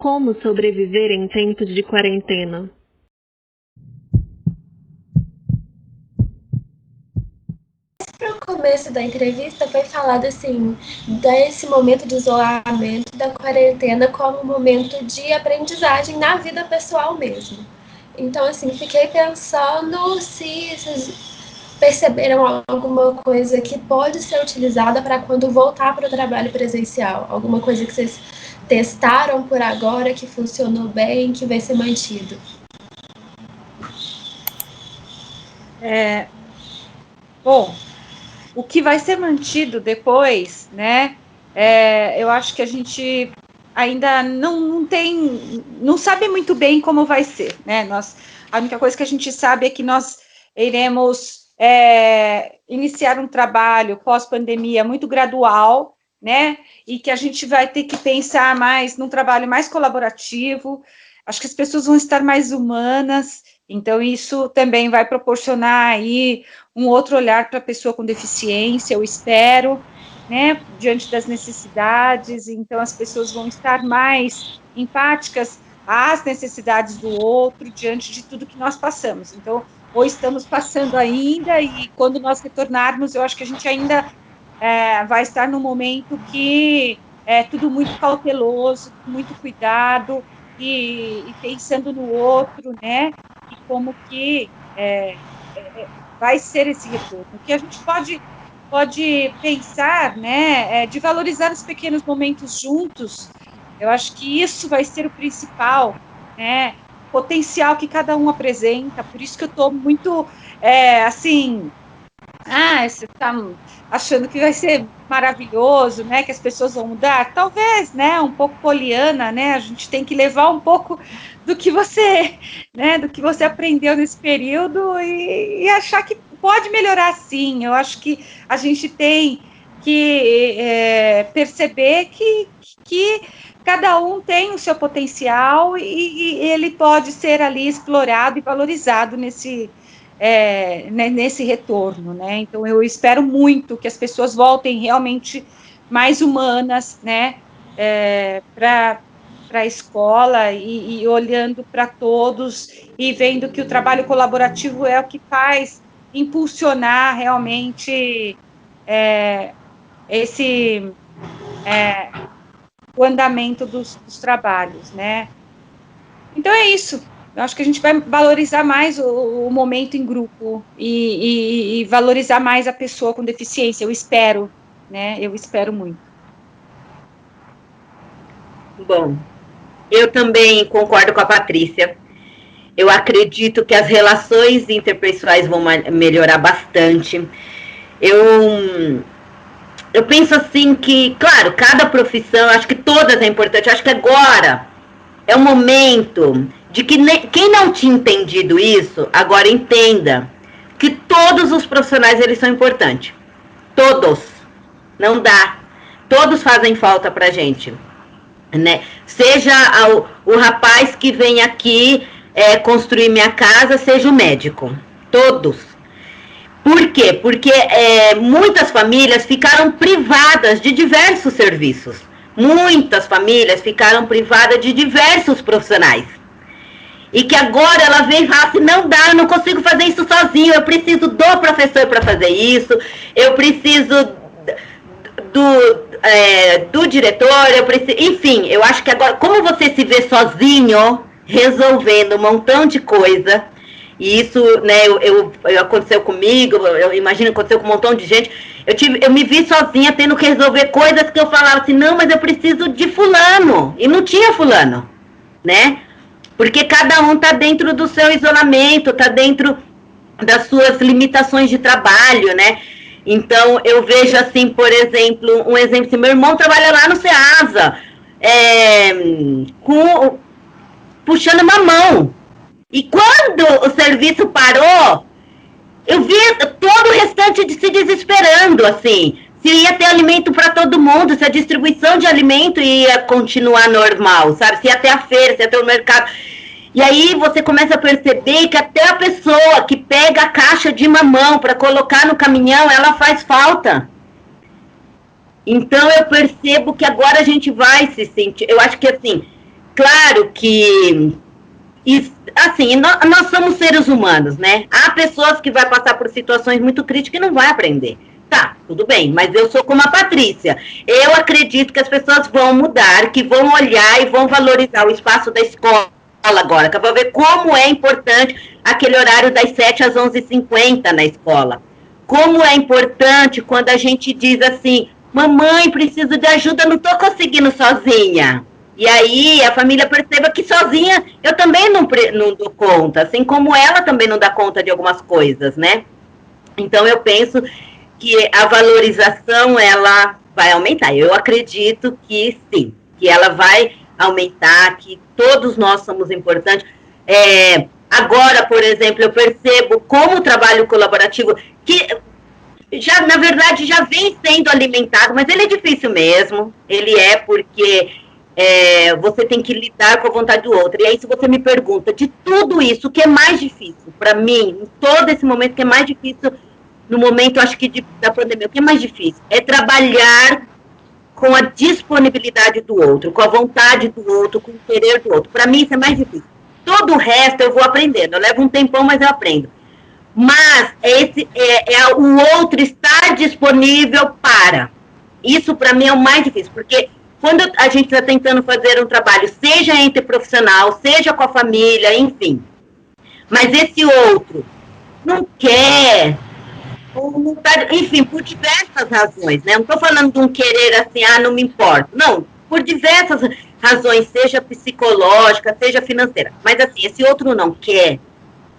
Como sobreviver em tempos de quarentena? No começo da entrevista foi falado assim, desse momento de isolamento, da quarentena, como um momento de aprendizagem na vida pessoal mesmo. Então, assim, fiquei pensando se vocês perceberam alguma coisa que pode ser utilizada para quando voltar para o trabalho presencial. Alguma coisa que vocês testaram por agora, que funcionou bem, que vai ser mantido. Bom, o que vai ser mantido depois, né? Eu acho que a gente ainda não sabe muito bem como vai ser, né? A única coisa que a gente sabe é que nós iremos iniciar um trabalho pós-pandemia muito gradual, né? E que a gente vai ter que pensar mais num trabalho mais colaborativo. Acho que as pessoas vão estar mais humanas, então isso também vai proporcionar aí um outro olhar para a pessoa com deficiência, eu espero, né, diante das necessidades, então as pessoas vão estar mais empáticas às necessidades do outro, diante de tudo que nós passamos. Então, ou estamos passando ainda, e quando nós retornarmos, eu acho que a gente ainda vai estar num momento que é tudo muito cauteloso, muito cuidado, e pensando no outro, né, e como que vai ser esse retorno. O que a gente pode pensar, né, é de valorizar os pequenos momentos juntos. Eu acho que isso vai ser o principal, né, o potencial que cada um apresenta. Por isso que eu estou muito, assim, você está achando que vai ser maravilhoso, né? Que as pessoas vão mudar? Talvez, né? Um pouco poliana, né? A gente tem que levar um pouco do que você, né? Do que você aprendeu nesse período e achar que pode melhorar, sim. Eu acho que a gente tem que perceber que cada um tem o seu potencial e ele pode ser ali explorado e valorizado nesse retorno, né? Então, eu espero muito que as pessoas voltem realmente mais humanas, né? Para a escola e olhando para todos e vendo que o trabalho colaborativo é o que faz impulsionar realmente esse o andamento dos trabalhos, né? Então é isso. Eu acho que a gente vai valorizar mais o momento em grupo e valorizar mais a pessoa com deficiência. Eu espero, né? Eu espero muito. Bom, eu também concordo com a Patrícia. Eu acredito que as relações interpessoais vão melhorar bastante. Eu penso assim que, claro, cada profissão, acho que todas é importante. Acho que agora é o momento de que quem não tinha entendido isso, agora entenda que todos os profissionais eles são importantes. Todos. Não dá. Todos fazem falta pra gente. Né? Seja o rapaz que vem aqui construir minha casa, seja o médico. Todos. Por quê? Porque muitas famílias ficaram privadas de diversos serviços. Muitas famílias ficaram privadas de diversos profissionais. E que agora ela vem e fala assim, não dá, eu não consigo fazer isso sozinho, eu preciso do professor para fazer isso, eu preciso do diretor, eu preciso, enfim, eu acho que agora, como você se vê sozinho, resolvendo um montão de coisa, e isso, né, aconteceu comigo, eu imagino que aconteceu com um montão de gente, eu me vi sozinha tendo que resolver coisas que eu falava assim, não, mas eu preciso de fulano, e não tinha fulano, né? Porque cada um está dentro do seu isolamento, está dentro das suas limitações de trabalho, né? Então, eu vejo assim, por exemplo, um exemplo, assim, meu irmão trabalha lá no Ceasa, puxando mamão. E quando o serviço parou, eu vi todo o restante de se desesperando, assim, se ia ter alimento para todo mundo, se a distribuição de alimento ia continuar normal, sabe? Se ia ter a feira, se ia ter o mercado. E aí você começa a perceber que até a pessoa que pega a caixa de mamão para colocar no caminhão, ela faz falta. Então eu percebo que agora a gente vai se sentir. Eu acho que assim, claro que, assim, nós somos seres humanos, né? Há pessoas que vão passar por situações muito críticas e não vai aprender. Tá, tudo bem, mas eu sou como a Patrícia. Eu acredito que as pessoas vão mudar, que vão olhar e vão valorizar o espaço da escola agora, que vai ver como é importante aquele horário das 7 às 11h50 na escola. Como é importante quando a gente diz assim, mamãe, preciso de ajuda, não estou conseguindo sozinha. E aí a família perceba que sozinha eu também não dou conta, assim como ela também não dá conta de algumas coisas, né? Então eu penso que a valorização ela vai aumentar. Eu acredito que sim, que ela vai aumentar, que todos nós somos importantes. Agora, por exemplo, eu percebo como o trabalho colaborativo, que já, na verdade, já vem sendo alimentado, mas ele é difícil mesmo. Ele é porque você tem que lidar com a vontade do outro. E aí, se você me pergunta de tudo isso, o que é mais difícil para mim, em todo esse momento, o que é mais difícil no momento, acho que da pandemia, o que é mais difícil? É trabalhar com a disponibilidade do outro, com a vontade do outro, com o querer do outro. Para mim, isso é mais difícil. Todo o resto eu vou aprendendo. Eu levo um tempão, mas eu aprendo. Mas o outro estar disponível para. Isso, para mim, é o mais difícil, porque quando a gente está tentando fazer um trabalho, seja entre profissional, seja com a família, enfim, mas esse outro não quer, enfim, por diversas razões, né? Não estou falando de um querer assim, não me importa. Não, por diversas razões, seja psicológica, seja financeira. Mas assim, esse outro não quer.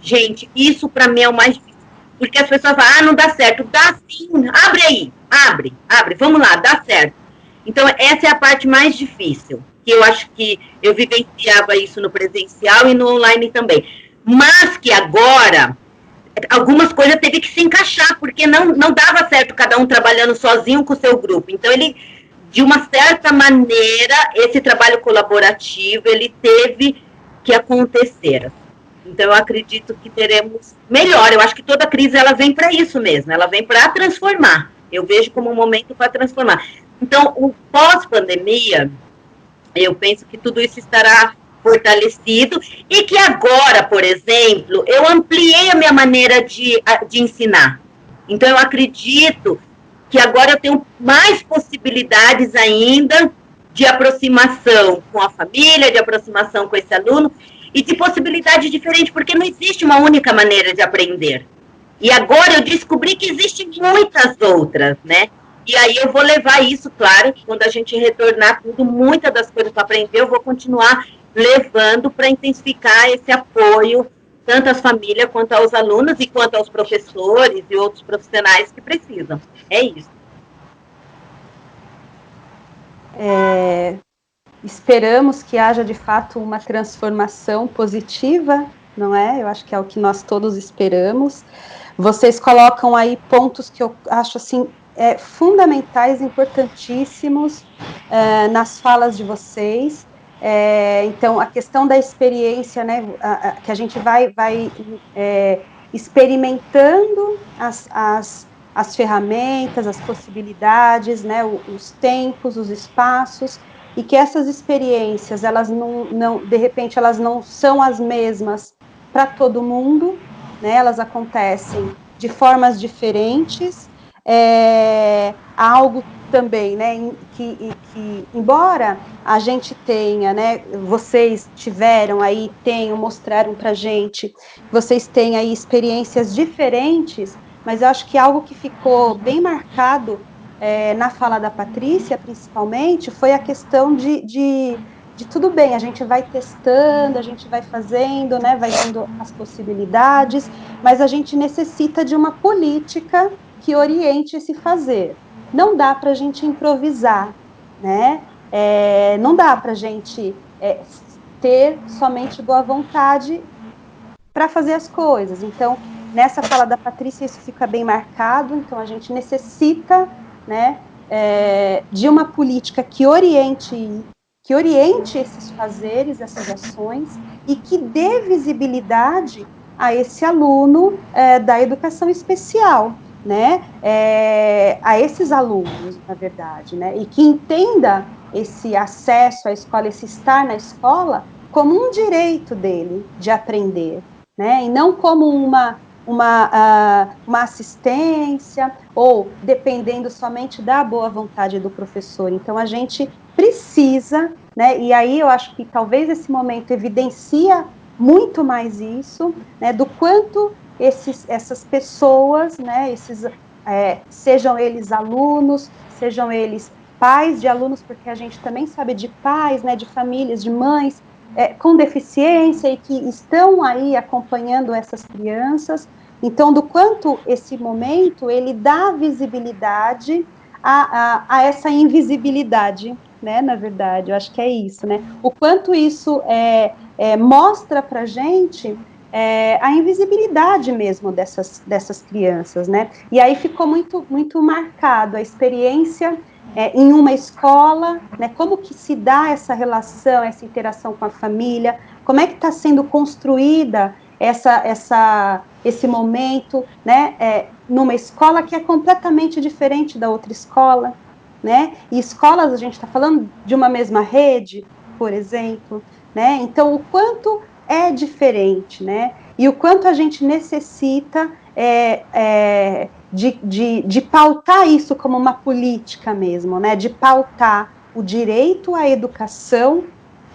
Gente, isso para mim é o mais difícil. Porque as pessoas falam, não dá certo. Dá sim, abre aí, abre, vamos lá, dá certo. Então, essa é a parte mais difícil, que eu acho que eu vivenciava isso no presencial e no online também. Mas que agora, algumas coisas teve que se encaixar, porque não dava certo cada um trabalhando sozinho com o seu grupo. Então, de uma certa maneira, esse trabalho colaborativo, ele teve que acontecer. Então, eu acredito que teremos melhor. Eu acho que toda crise ela vem para isso mesmo, ela vem para transformar. Eu vejo como um momento para transformar. Então, o pós-pandemia, eu penso que tudo isso estará fortalecido e que agora, por exemplo, eu ampliei a minha maneira de ensinar. Então, eu acredito que agora eu tenho mais possibilidades ainda de aproximação com a família, de aproximação com esse aluno e de possibilidades diferentes, porque não existe uma única maneira de aprender. E agora eu descobri que existem muitas outras, né? E aí eu vou levar isso, claro, quando a gente retornar tudo, muitas das coisas que eu aprendi, eu vou continuar levando para intensificar esse apoio, tanto às famílias, quanto aos alunos, e quanto aos professores e outros profissionais que precisam. É isso. Esperamos que haja, de fato, uma transformação positiva, não é? Eu acho que é o que nós todos esperamos. Vocês colocam aí pontos que eu acho, assim, fundamentais, importantíssimos nas falas de vocês. Então, a questão da experiência, né, que a gente vai experimentando as ferramentas, as possibilidades, né, os tempos, os espaços, e que essas experiências, elas não, de repente, elas não são as mesmas para todo mundo, né? Elas acontecem de formas diferentes. Algo também, né, que embora a gente tenha, né, vocês tiveram aí, mostraram para a gente, vocês têm aí experiências diferentes, mas eu acho que algo que ficou bem marcado na fala da Patrícia, principalmente, foi a questão de tudo bem, a gente vai testando, a gente vai fazendo, né, vai vendo as possibilidades, mas a gente necessita de uma política que oriente esse fazer. Não dá para a gente improvisar, né? Não dá para a gente ter somente boa vontade para fazer as coisas. Então, nessa fala da Patrícia, isso fica bem marcado. Então, a gente necessita, né, de uma política que oriente esses fazeres, essas ações, e que dê visibilidade a esse aluno da educação especial, né, a esses alunos, na verdade, né, e que entenda esse acesso à escola, esse estar na escola, como um direito dele de aprender, né? E não como uma assistência, ou dependendo somente da boa vontade do professor. Então, a gente precisa, né? E aí eu acho que talvez esse momento evidencia muito mais isso, né? Do quanto essas pessoas, né? Sejam eles alunos, sejam eles pais de alunos, porque a gente também sabe de pais, né? De famílias, de mães com deficiência e que estão aí acompanhando essas crianças. Então, do quanto esse momento ele dá visibilidade a essa invisibilidade, né? Na verdade, eu acho que é isso, né? O quanto isso mostra para gente a invisibilidade mesmo dessas crianças, né? E aí ficou muito marcado a experiência em uma escola, né? Como que se dá essa relação, essa interação com a família, como é que está sendo construída esse momento, né? Numa escola que é completamente diferente da outra escola, né? E escolas, a gente está falando de uma mesma rede, por exemplo, né? Então, o quanto é diferente, né? E o quanto a gente necessita de pautar isso como uma política mesmo, né? De pautar o direito à educação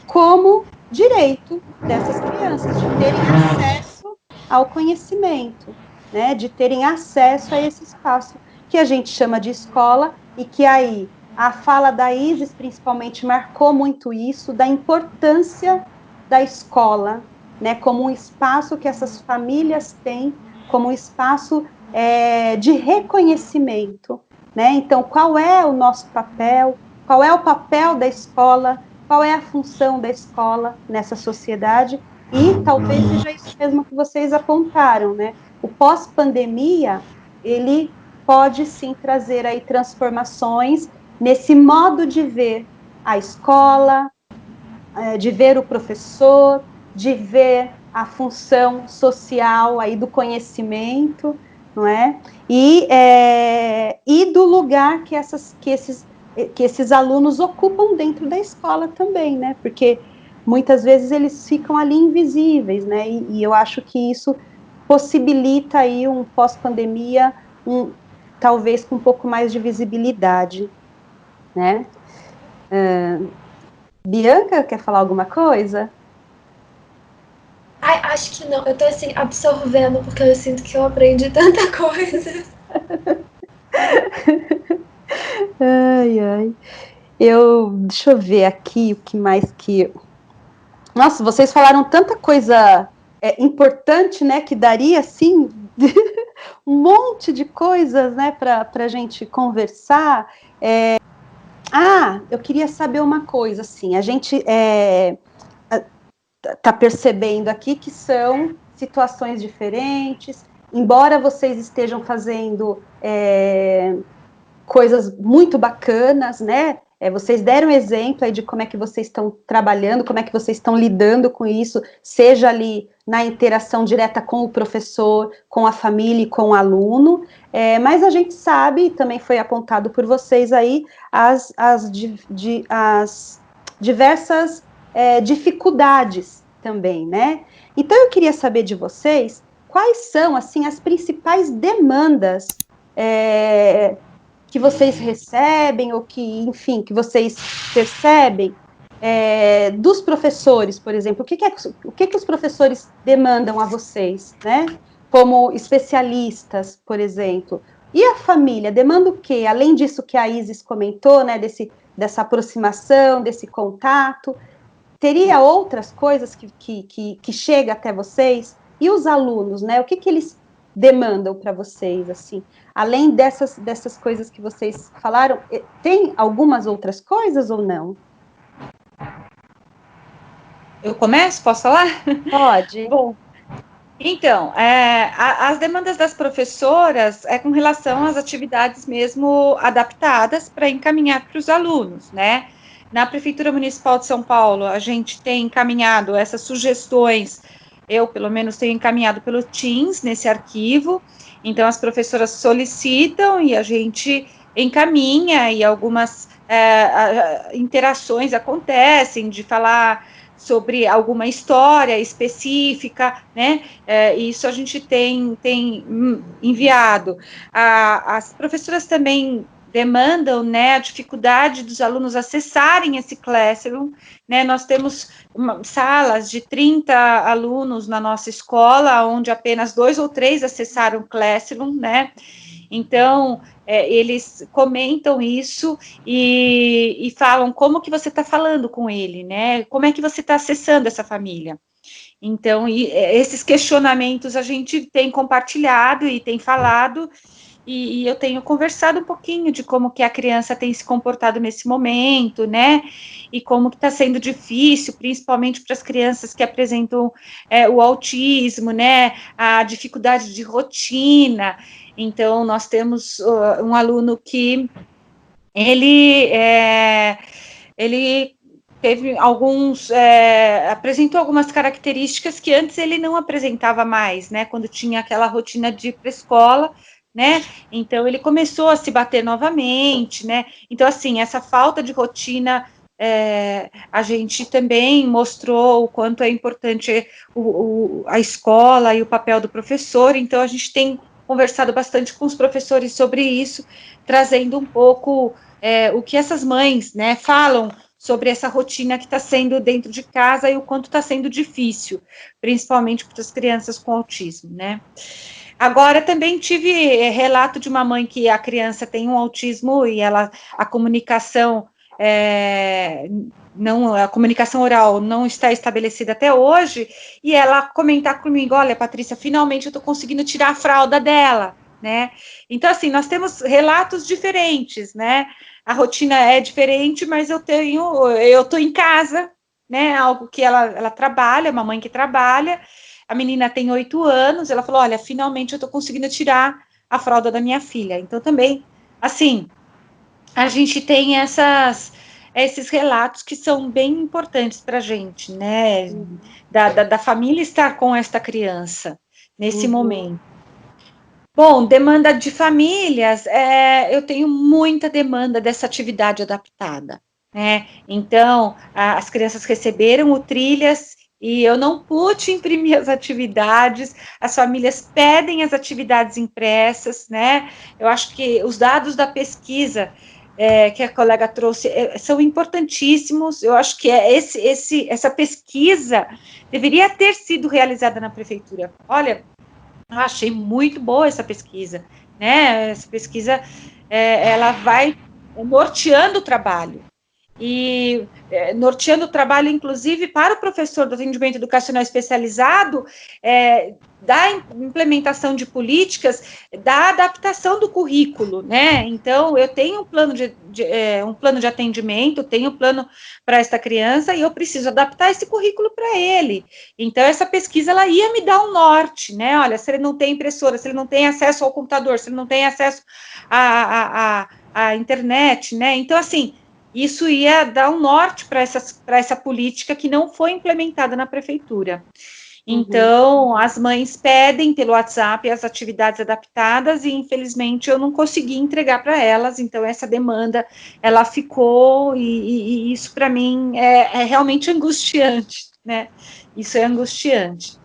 como direito dessas crianças, de terem acesso ao conhecimento, né? De terem acesso a esse espaço que a gente chama de escola e que aí a fala da Isis principalmente marcou muito isso, da importância da escola, né? Como um espaço que essas famílias têm, como um espaço de reconhecimento, né? Então, qual é o nosso papel? Qual é o papel da escola? Qual é a função da escola nessa sociedade? E talvez seja isso mesmo que vocês apontaram, né? O pós-pandemia, ele pode sim trazer aí transformações nesse modo de ver a escola, de ver o professor, de ver a função social aí do conhecimento, não é? E do lugar que esses alunos ocupam dentro da escola também, né? Porque muitas vezes eles ficam ali invisíveis, né? E eu acho que isso possibilita aí um pós-pandemia, talvez com um pouco mais de visibilidade, né? Bianca, quer falar alguma coisa? Ai, acho que não. Eu tô assim, absorvendo, porque eu sinto que eu aprendi tanta coisa. Ai, ai. Deixa eu ver aqui o que mais que. Nossa, vocês falaram tanta coisa importante, né? Que daria, assim, um monte de coisas, né, para a gente conversar. Eu queria saber uma coisa, assim, a gente tá percebendo aqui que são situações diferentes, embora vocês estejam fazendo coisas muito bacanas, né? Vocês deram exemplo aí de como é que vocês estão trabalhando, como é que vocês estão lidando com isso, seja ali na interação direta com o professor, com a família e com o aluno, mas a gente sabe, também foi apontado por vocês aí, as diversas dificuldades também, né? Então eu queria saber de vocês quais são, assim, as principais demandas que vocês recebem, ou que, enfim, que vocês percebem dos professores, por exemplo, o que os professores demandam a vocês, né? Como especialistas, por exemplo. E a família demanda o quê? Além disso que a Isis comentou, né? Dessa aproximação, desse contato, teria outras coisas que chega até vocês? E os alunos, né? O que eles demandam para vocês, assim? Além dessas coisas que vocês falaram, tem algumas outras coisas ou não? Eu começo? Posso falar? Pode. Bom, então, as demandas das professoras é com relação às atividades mesmo adaptadas para encaminhar para os alunos, né? Na Prefeitura Municipal de São Paulo, a gente tem encaminhado essas sugestões, eu, pelo menos, tenho encaminhado pelo Teams nesse arquivo, então as professoras solicitam e a gente encaminha e algumas interações acontecem de falar sobre alguma história específica, né? Isso a gente tem enviado. As professoras também demandam, né, a dificuldade dos alunos acessarem esse Classroom, né? Nós temos salas de 30 alunos na nossa escola, onde apenas 2 ou 3 acessaram o Classroom, né? Então, eles comentam isso e falam como que você está falando com ele, né? Como é que você está acessando essa família? Então, esses questionamentos a gente tem compartilhado e tem falado, e eu tenho conversado um pouquinho de como que a criança tem se comportado nesse momento, né? E como que está sendo difícil, principalmente para as crianças que apresentam o autismo, né? A dificuldade de rotina. Então, nós temos um aluno que ele teve apresentou algumas características que antes ele não apresentava mais, né, quando tinha aquela rotina de ir para a escola, né, então ele começou a se bater novamente, né, então, assim, essa falta de rotina, a gente também mostrou o quanto é importante a escola e o papel do professor, então a gente tem conversado bastante com os professores sobre isso, trazendo um pouco o que essas mães, né, falam sobre essa rotina que está sendo dentro de casa e o quanto está sendo difícil, principalmente para as crianças com autismo, né. Agora, também tive relato de uma mãe que a criança tem um autismo e a comunicação a comunicação oral não está estabelecida até hoje, e ela comentar comigo, olha, Patrícia, finalmente eu estou conseguindo tirar a fralda dela, né? Então, assim, nós temos relatos diferentes, né? A rotina é diferente, mas eu estou em casa, né? Algo que ela trabalha, uma mãe que trabalha, a menina tem 8 anos, ela falou, olha, finalmente eu estou conseguindo tirar a fralda da minha filha. Então, também, assim, a gente tem esses relatos que são bem importantes para a gente, né? Da família estar com esta criança nesse momento. Bom, demanda de famílias, eu tenho muita demanda dessa atividade adaptada, né? Então, as crianças receberam o Trilhas e eu não pude imprimir as atividades, as famílias pedem as atividades impressas, né? Eu acho que os dados da pesquisa que a colega trouxe são importantíssimos, eu acho que essa pesquisa deveria ter sido realizada na prefeitura. Olha, eu achei muito boa essa pesquisa, né? Essa pesquisa, ela vai norteando o trabalho. E norteando o trabalho, inclusive, para o professor do atendimento educacional especializado, da implementação de políticas, da adaptação do currículo, né? Então, eu tenho um plano de atendimento, tenho um plano para esta criança e eu preciso adaptar esse currículo para ele. Então, essa pesquisa, ela ia me dar um norte, né? Olha, se ele não tem impressora, se ele não tem acesso ao computador, se ele não tem acesso à internet, né? Então, assim, isso ia dar um norte para essa política que não foi implementada na prefeitura. Então, as mães pedem pelo WhatsApp as atividades adaptadas e, infelizmente, eu não consegui entregar para elas, então essa demanda, ela ficou, e isso para mim é realmente angustiante, né? Isso é angustiante.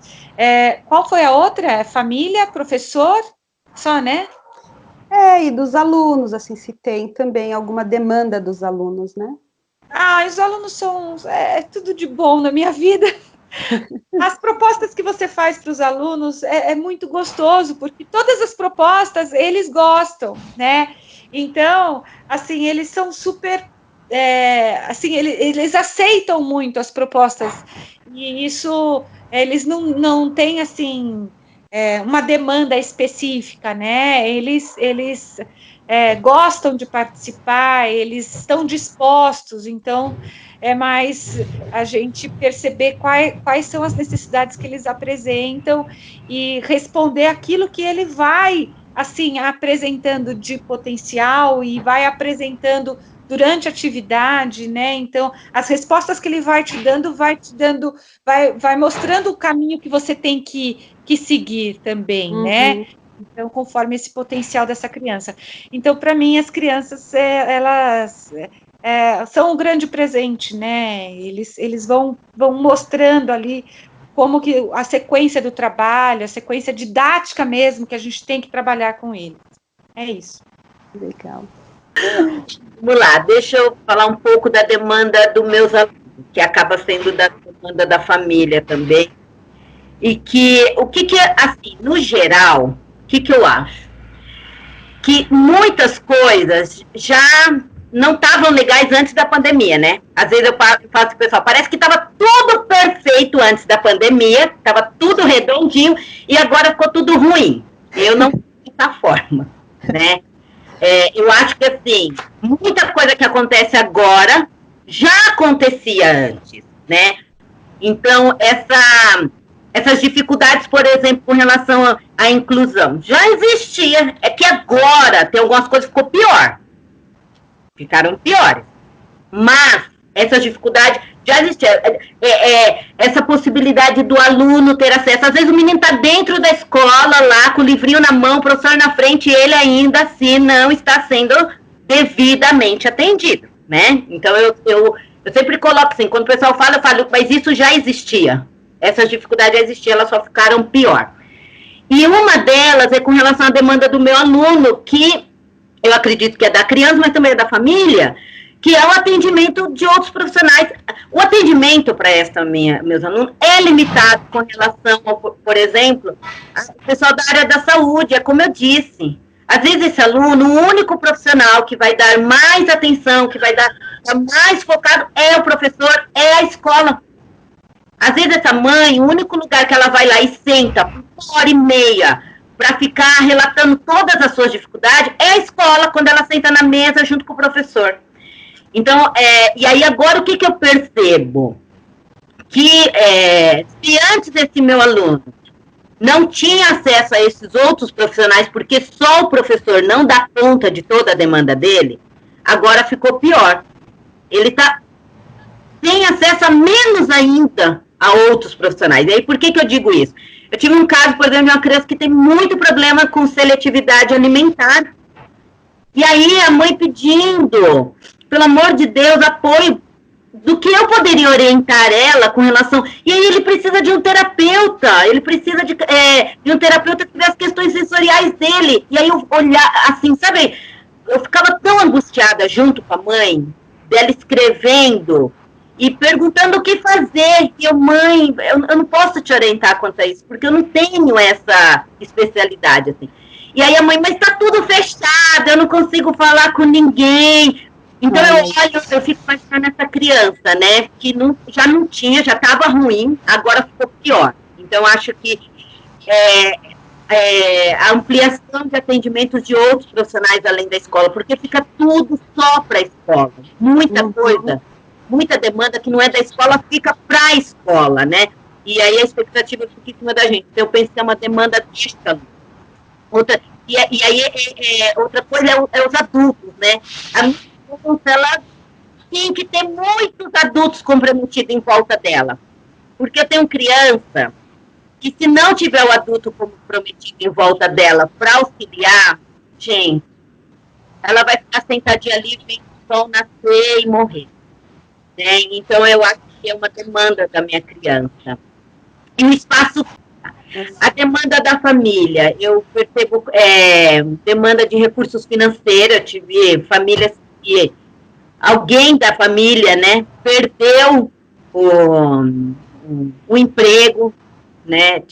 Qual foi a outra? Família, professor? Só, né? E dos alunos, assim, se tem também alguma demanda dos alunos, né? Os alunos são tudo de bom na minha vida. As propostas que você faz para os alunos é muito gostoso, porque todas as propostas eles gostam, né? Então, assim, eles são super, assim, eles aceitam muito as propostas, e isso, eles não têm, assim, uma demanda específica, né? Eles gostam de participar, eles estão dispostos, então, é mais a gente perceber quais são as necessidades que eles apresentam e responder aquilo que ele vai, assim, apresentando de potencial e vai apresentando durante a atividade, né? Então, as respostas que ele vai te dando, vai mostrando o caminho que você tem que seguir também, né? Então, conforme esse potencial dessa criança. Então, para mim, as crianças, elas são um grande presente, né? Eles vão mostrando ali como que a sequência do trabalho, a sequência didática mesmo, que a gente tem que trabalhar com eles. É isso. Legal. Vamos lá, deixa eu falar um pouco da demanda dos meus alunos, que acaba sendo da demanda da família também. E que, assim, no geral, o que eu acho? Que muitas coisas já não estavam legais antes da pandemia, né? Às vezes eu faço com o pessoal, parece que estava tudo perfeito antes da pandemia, estava tudo redondinho, e agora ficou tudo ruim. Eu não dessa forma, né? Eu acho que, assim, muita coisa que acontece agora já acontecia antes, né? Então, essas dificuldades, por exemplo, com relação à inclusão, já existia. É que agora tem algumas coisas que ficou pior. Ficaram piores. Mas essas dificuldades já existiam. Essa possibilidade do aluno ter acesso. Às vezes o menino está dentro da escola, lá, com o livrinho na mão, o professor na frente, e ele ainda assim não está sendo devidamente atendido, né? Então, eu sempre coloco assim, quando o pessoal fala, eu falo, mas isso já existia. Essas dificuldades já existiam, elas só ficaram pior. E uma delas é com relação à demanda do meu aluno, que eu acredito que é da criança, mas também é da família, que é o atendimento de outros profissionais. O atendimento para meus alunos é limitado com relação, ao, por exemplo, ao pessoal da área da saúde, é como eu disse. Às vezes esse aluno, o único profissional que vai dar mais atenção, que vai dar mais focado é o professor, é a escola. Às vezes essa mãe, o único lugar que ela vai lá e senta por 1h30 para ficar relatando todas as suas dificuldades é a escola, quando ela senta na mesa junto com o professor. Então, e aí agora o que eu percebo? Que se antes esse meu aluno não tinha acesso a esses outros profissionais, porque só o professor não dá conta de toda a demanda dele, agora ficou pior. Ele tem acesso a menos ainda a outros profissionais. E aí, por que eu digo isso? Eu tive um caso, por exemplo, de uma criança que tem muito problema com seletividade alimentar. E aí, a mãe pedindo, pelo amor de Deus, apoio do que eu poderia orientar ela com relação... E aí ele precisa de um terapeuta, ele precisa de um terapeuta que vê as questões sensoriais dele. E aí eu olhar, assim, sabe, eu ficava tão angustiada junto com a mãe, dela escrevendo e perguntando o que fazer. E eu, mãe, eu não posso te orientar quanto a isso, porque eu não tenho essa especialidade, assim. E aí a mãe, mas tá tudo fechado, eu não consigo falar com ninguém. Então eu fico pensando nessa criança, né, que já não tinha, já estava ruim, agora ficou pior. Então acho que a ampliação de atendimentos de outros profissionais além da escola, porque fica tudo só para a escola, muita coisa, muita demanda que não é da escola fica para a escola, né? E aí a expectativa fica em cima da gente. Então eu penso que é uma demanda digital. Outra coisa é os adultos, né? A minha ela tem que ter muitos adultos comprometidos em volta dela. Porque eu tenho criança que, se não tiver o adulto comprometido em volta dela para auxiliar, gente, ela vai ficar sentadinha ali, vendo o sol nascer e morrer. Né? Então, eu acho que é uma demanda da minha criança. E o espaço, a demanda da família, eu percebo demanda de recursos financeiros. Eu tive famílias que alguém da família, né, perdeu o emprego, né,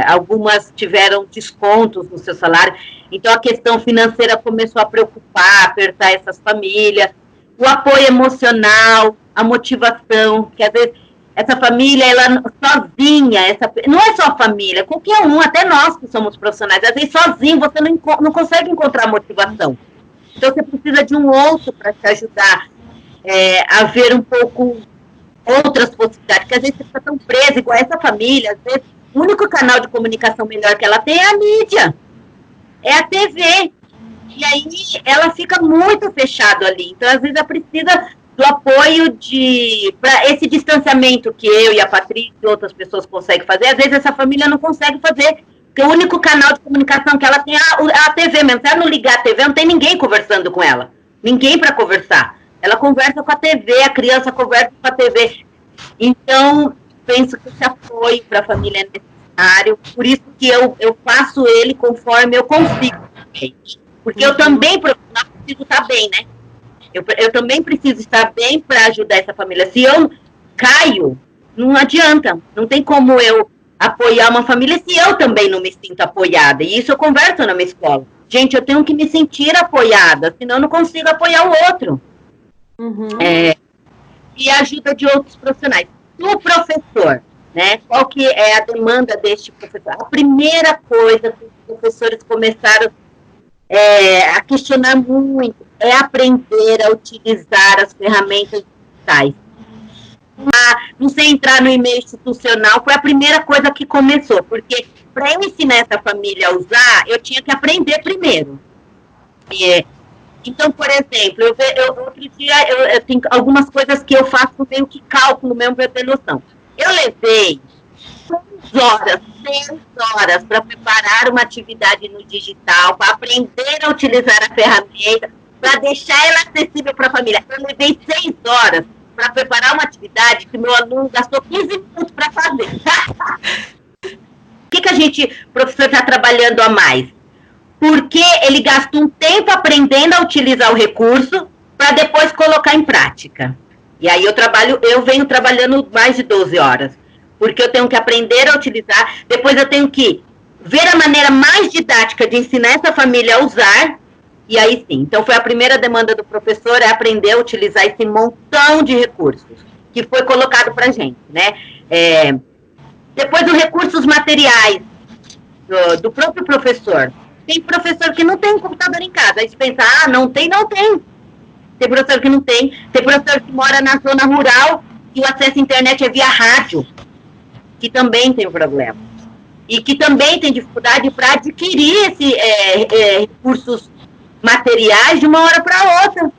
algumas tiveram descontos no seu salário, então a questão financeira começou a preocupar, apertar essas famílias, o apoio emocional, a motivação, que às vezes essa família, ela sozinha, não é só a família, qualquer um, até nós que somos profissionais, às vezes sozinho você não consegue encontrar motivação. Então você precisa de um outro para te ajudar a ver um pouco outras possibilidades, porque às vezes você fica tão presa, igual essa família, às vezes o único canal de comunicação melhor que ela tem é a mídia, é a TV, e aí ela fica muito fechada ali, então às vezes ela precisa do apoio para esse distanciamento que eu e a Patrícia e outras pessoas conseguem fazer, às vezes essa família não consegue fazer, Porque o único canal de comunicação que ela tem é a TV mesmo. Se ela não ligar a TV, não tem ninguém conversando com ela. Ninguém para conversar. Ela conversa com a TV, a criança conversa com a TV. Então, penso que esse apoio para a família é necessário. Por isso que eu faço ele conforme eu consigo. Porque eu também preciso estar bem, né? Eu também preciso estar bem para ajudar essa família. Se eu caio, não adianta. Não tem como eu apoiar uma família se eu também não me sinto apoiada. E isso eu converso na minha escola. Gente, eu tenho que me sentir apoiada, senão eu não consigo apoiar o outro. E a ajuda de outros profissionais. Do professor, né? Qual que é a demanda deste professor? A primeira coisa que os professores começaram a questionar muito é aprender a utilizar as ferramentas digitais. Não sei entrar no e-mail institucional, foi a primeira coisa que começou, porque para eu ensinar essa família a usar, eu tinha que aprender primeiro. Então, por exemplo, outro dia eu tenho algumas coisas que eu faço meio que cálculo mesmo para eu ter noção. Eu levei 6 horas para preparar uma atividade no digital, para aprender a utilizar a ferramenta, para deixar ela acessível para a família. Eu levei 6 horas para preparar uma atividade que meu aluno gastou 15 minutos para fazer. Por que a gente, professor, está trabalhando a mais? Porque ele gasta um tempo aprendendo a utilizar o recurso para depois colocar em prática. E aí eu venho trabalhando mais de 12 horas. Porque eu tenho que aprender a utilizar, depois eu tenho que ver a maneira mais didática de ensinar essa família a usar, e aí sim. Então, foi a primeira demanda do professor, é aprender a utilizar esse montão de recursos que foi colocado para a gente, né? Depois, os recursos materiais do próprio professor. Tem professor que não tem computador em casa, aí você pensa, não tem. Tem professor que não tem professor que mora na zona rural e o acesso à internet é via rádio, que também tem problema. E que também tem dificuldade para adquirir recursos materiais de uma hora para outra,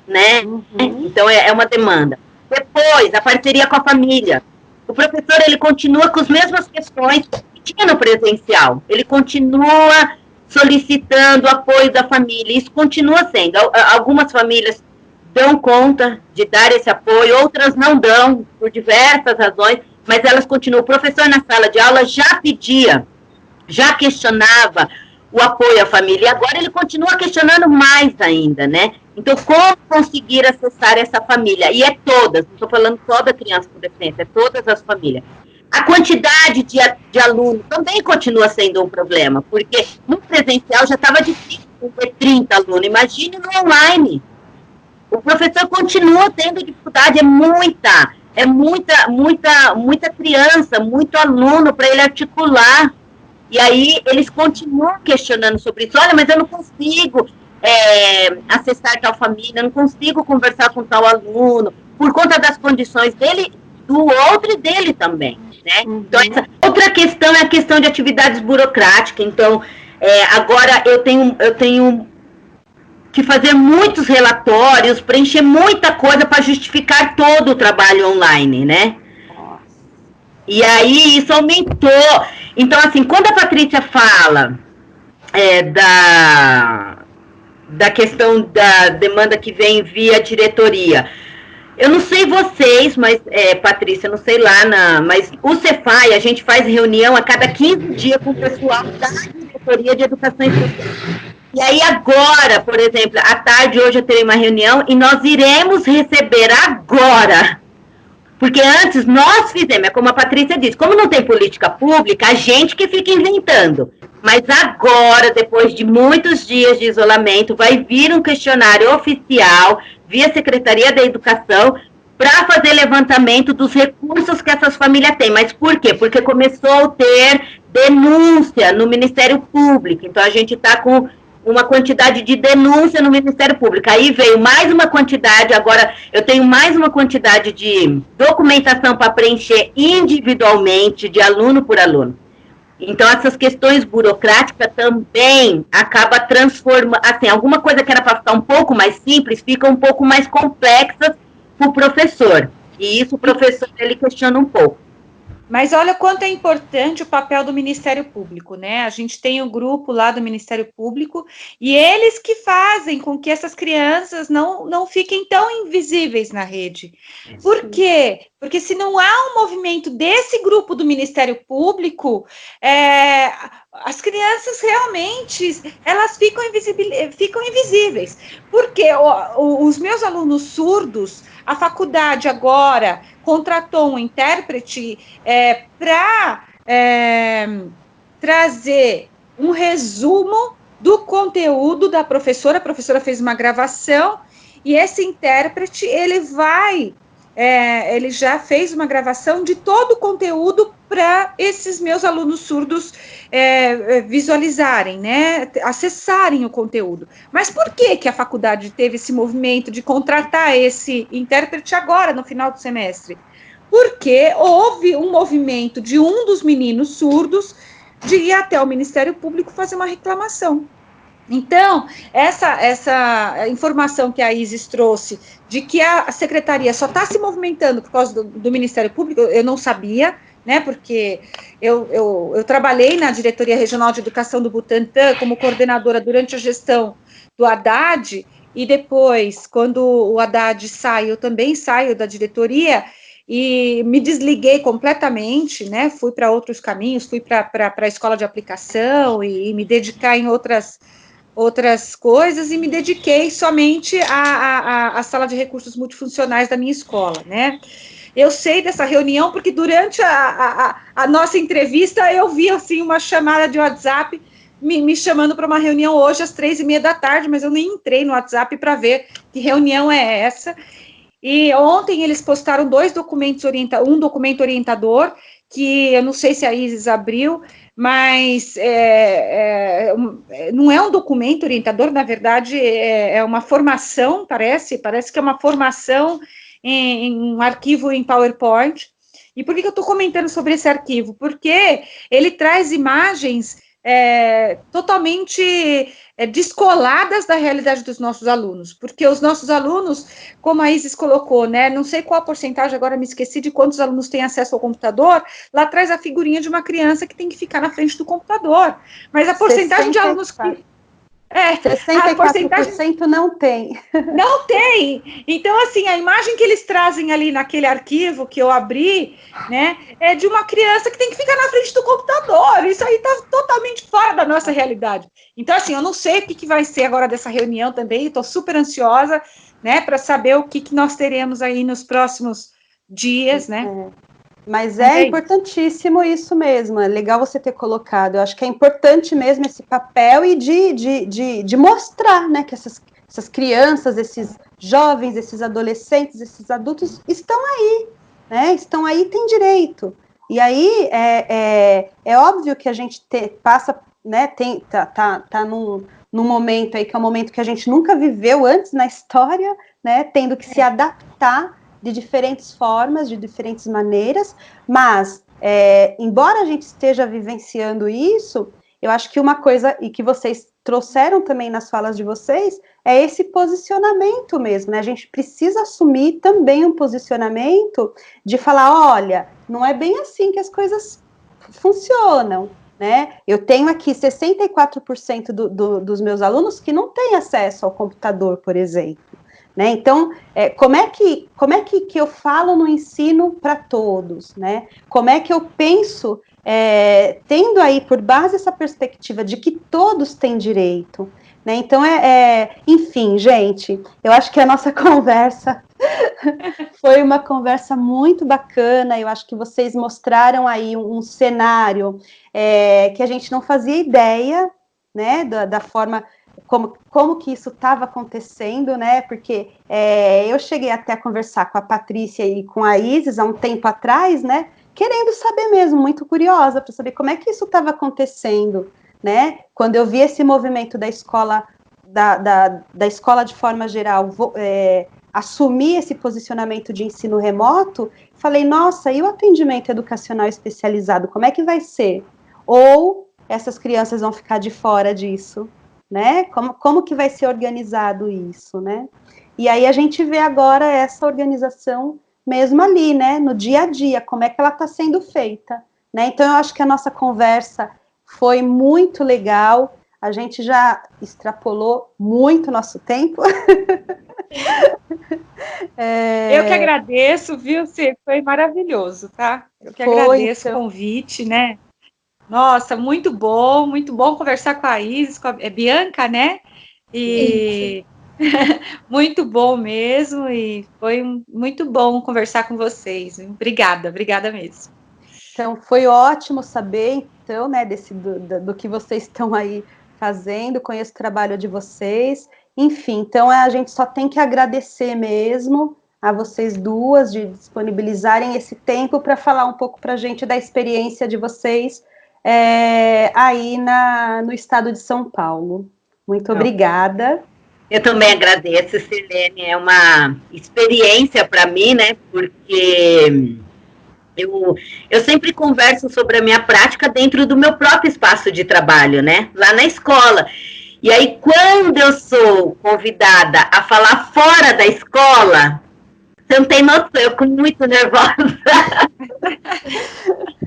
né? Então, é uma demanda. Depois, a parceria com a família. O professor, ele continua com as mesmas questões que tinha no presencial. Ele continua solicitando o apoio da família. Isso continua sendo. Algumas famílias dão conta de dar esse apoio, outras não dão, por diversas razões, mas elas continuam. O professor na sala de aula já pedia, já questionava o apoio à família, e agora ele continua questionando mais ainda, né? Então, como conseguir acessar essa família? E é todas, não estou falando só da criança com deficiência, é todas as famílias. A quantidade de alunos também continua sendo um problema, porque no presencial já estava difícil ter 30 alunos, imagine no online. O professor continua tendo dificuldade, é muita criança, muito aluno para ele articular. E aí eles continuam questionando sobre isso. Olha, mas eu não consigo acessar tal família, eu não consigo conversar com tal aluno, por conta das condições dele, do outro e dele também, né? Então, outra questão é a questão de atividades burocráticas. Então, agora eu tenho que fazer muitos relatórios, preencher muita coisa para justificar todo o trabalho online, né? E aí isso aumentou. Então, assim, quando a Patrícia fala da questão da demanda que vem via diretoria, eu não sei vocês, mas, Patrícia, não sei lá, mas o Cefai, a gente faz reunião a cada 15 dias com o pessoal da diretoria de educação e social. E aí agora, por exemplo, à tarde hoje eu terei uma reunião e nós iremos receber agora, porque antes nós fizemos, é como a Patrícia disse, como não tem política pública, a gente que fica inventando. Mas agora, depois de muitos dias de isolamento, vai vir um questionário oficial via Secretaria da Educação para fazer levantamento dos recursos que essas famílias têm. Mas por quê? Porque começou a ter denúncia no Ministério Público. Então, a gente está com uma quantidade de denúncia no Ministério Público. Aí veio mais uma quantidade, agora eu tenho mais uma quantidade de documentação para preencher individualmente, de aluno por aluno. Então, essas questões burocráticas também acaba transformando, assim, alguma coisa que era para ficar um pouco mais simples, fica um pouco mais complexa para o professor. E isso o professor, ele questiona um pouco. Mas olha quanto é importante o papel do Ministério Público, né? A gente tem o grupo lá do Ministério Público e eles que fazem com que essas crianças não fiquem tão invisíveis na rede. Por quê? Porque se não há um movimento desse grupo do Ministério Público, as crianças realmente elas ficam invisíveis. Porque os meus alunos surdos, a faculdade agora contratou um intérprete para trazer um resumo do conteúdo da professora. A professora fez uma gravação e esse intérprete ele já fez uma gravação de todo o conteúdo para esses meus alunos surdos visualizarem, né, acessarem o conteúdo. Mas por que a faculdade teve esse movimento de contratar esse intérprete agora, no final do semestre? Porque houve um movimento de um dos meninos surdos de ir até o Ministério Público fazer uma reclamação. Então, essa informação que a Isis trouxe de que a secretaria só está se movimentando por causa do Ministério Público, eu não sabia, né? Porque eu trabalhei na Diretoria Regional de Educação do Butantã como coordenadora durante a gestão do Haddad, e depois, quando o Haddad sai, eu também saio da diretoria e me desliguei completamente, né? Fui para outros caminhos, fui para a escola de aplicação e me dedicar em outras coisas e me dediquei somente à sala de recursos multifuncionais da minha escola, né? Eu sei dessa reunião porque durante a nossa entrevista eu vi assim uma chamada de WhatsApp me chamando para uma reunião hoje às 3:30 da tarde, mas eu nem entrei no WhatsApp para ver que reunião é essa. E ontem eles postaram um documento orientador, que eu não sei se a Isis abriu, mas não é um documento orientador, na verdade é uma formação, parece que é uma formação em um arquivo em PowerPoint. E por que eu estou comentando sobre esse arquivo? Porque ele traz imagens totalmente descoladas da realidade dos nossos alunos, porque os nossos alunos, como a Isis colocou, né, não sei qual a porcentagem, agora me esqueci de quantos alunos têm acesso ao computador, lá traz a figurinha de uma criança que tem que ficar na frente do computador, mas a porcentagem de alunos que... a porcentagem 64% não tem. não tem. Então, assim, a imagem que eles trazem ali naquele arquivo que eu abri, né, é de uma criança que tem que ficar na frente do computador. Isso aí está totalmente fora da nossa realidade. Então, assim, eu não sei o que vai ser agora dessa reunião também. Estou super ansiosa, né, para saber o que nós teremos aí nos próximos dias, né? Mas é importantíssimo isso mesmo, é legal você ter colocado. Eu acho que é importante mesmo esse papel e de mostrar, né, que essas crianças, esses jovens, esses adolescentes, esses adultos estão aí, né? Estão aí, têm direito. E aí é óbvio que a gente passa, né? Tá num momento aí que é um momento que a gente nunca viveu antes na história, né? Tendo que se adaptar de diferentes formas, de diferentes maneiras, mas, embora a gente esteja vivenciando isso, eu acho que uma coisa, e que vocês trouxeram também nas falas de vocês, é esse posicionamento mesmo, né? A gente precisa assumir também um posicionamento de falar, olha, não é bem assim que as coisas funcionam, né? Eu tenho aqui 64% dos meus alunos que não têm acesso ao computador, por exemplo. Né? Então, como é que eu falo no ensino para todos? Né? Como é que eu penso, tendo aí por base essa perspectiva de que todos têm direito? Né? Então, enfim, gente, eu acho que a nossa conversa foi uma conversa muito bacana. Eu acho que vocês mostraram aí um cenário que a gente não fazia ideia, né, da forma como que isso estava acontecendo, né? Porque eu cheguei até a conversar com a Patrícia e com a Isis há um tempo atrás, né? Querendo saber mesmo, muito curiosa para saber como é que isso estava acontecendo, né? Quando eu vi esse movimento da escola, da escola de forma geral, assumir esse posicionamento de ensino remoto, falei, nossa, e o atendimento educacional especializado, como é que vai ser? Ou essas crianças vão ficar de fora disso? Né? Como que vai ser organizado isso, né? E aí a gente vê agora essa organização mesmo ali, né, no dia a dia, como é que ela está sendo feita, né? Então, eu acho que a nossa conversa foi muito legal, a gente já extrapolou muito nosso tempo. Eu que agradeço, viu, Cê? Foi maravilhoso, tá? Eu que Foi, agradeço o então. convite, né? Nossa, muito bom conversar com a Isis, com a Bianca, né? E muito bom mesmo, e foi muito bom conversar com vocês. Obrigada mesmo. Então, foi ótimo saber, então, né, do que vocês estão aí fazendo, conheço o trabalho de vocês, enfim, então a gente só tem que agradecer mesmo a vocês duas de disponibilizarem esse tempo para falar um pouco para a gente da experiência de vocês aí no estado de São Paulo. Muito obrigada. Eu também agradeço, Sirlene, é uma experiência para mim, né, porque eu sempre converso sobre a minha prática dentro do meu próprio espaço de trabalho, né? Lá na escola. E aí, quando eu sou convidada a falar fora da escola, você não tem noção, eu fico muito nervosa.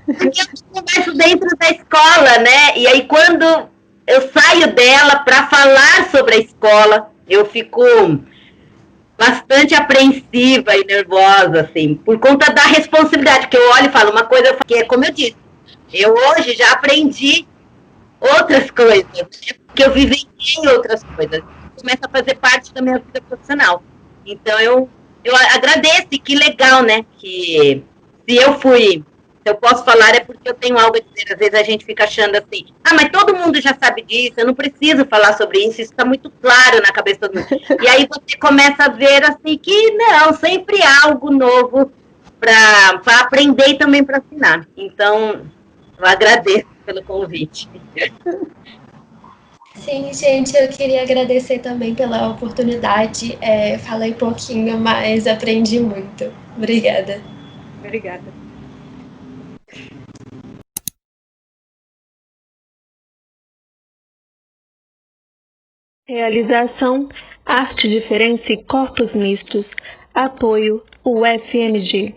Porque eu converso dentro da escola, né? E aí, quando eu saio dela para falar sobre a escola, eu fico bastante apreensiva e nervosa, assim, por conta da responsabilidade, que eu olho e falo uma coisa, que é como eu disse, eu hoje já aprendi outras coisas, né? Porque eu vivenciei outras coisas, começa a fazer parte da minha vida profissional. Então eu agradeço, e que legal, né, que se eu fui, se eu posso falar é porque eu tenho algo a dizer. Às vezes a gente fica achando assim, mas todo mundo já sabe disso, eu não preciso falar sobre isso está muito claro na cabeça de todo mundo. E aí você começa a ver assim que não, sempre há algo novo para aprender e também para assinar. Então, eu agradeço pelo convite. Sim, gente, eu queria agradecer também pela oportunidade. Falei pouquinho, mas aprendi muito. Obrigada. Obrigada. Realização: Arte Diferença e Corpos Mistos. Apoio: UFMG.